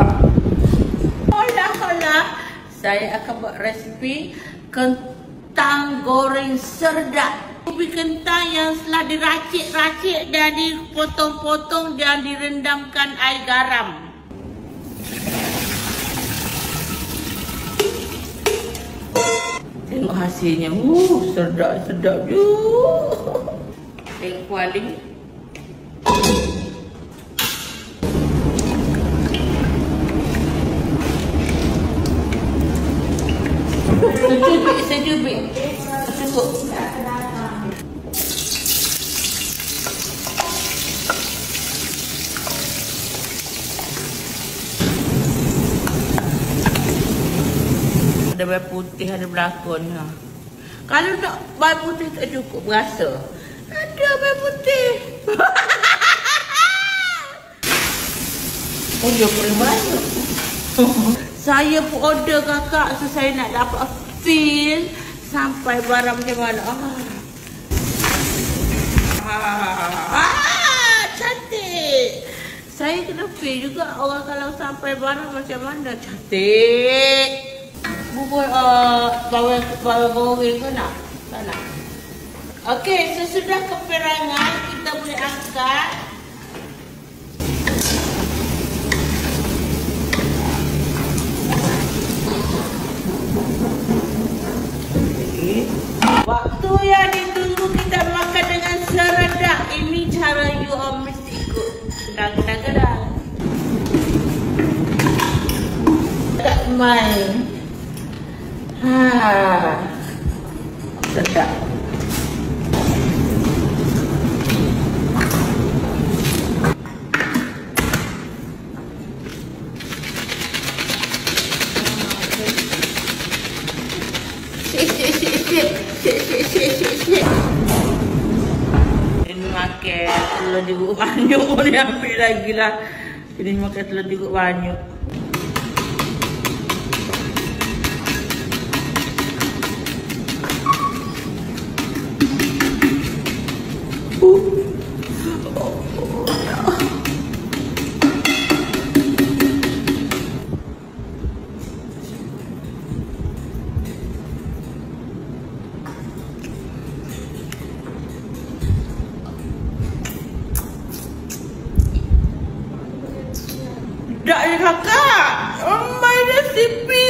sedap. Hola, saya akan buat resipi kentang goreng sedap. Ubi kentang yang telah diracik-racik dan dipotong-potong dan direndamkan air garam. Tengok hasilnya. Sedap je. Tengok kuali. Secubit. Cukup. Ada bawang putih, ada belakon. Kalau tak bawang putih tak cukup berasa. Ada bawang putih. Oh, dia paling banyak. Saya pun order kakak, so saya nak dapat feel sampai barang macam mana. Cantik. Saya kena feel juga orang kalau sampai barang macam mana. Cantik. Bubur bawang goreng ke nak? Tak nak. Okey, sesudah keperangan kita boleh angkat. Waktu yang ditunggu kita makan dengan seredak. Ini cara you all mesti ikut. Kadang-kadang tak main. Sedap. Ini makan telur jeruk banyuk. Boleh ambil lagi lah. Ini makan telur jeruk banyuk. Tak ya kakak. Oh my recipe.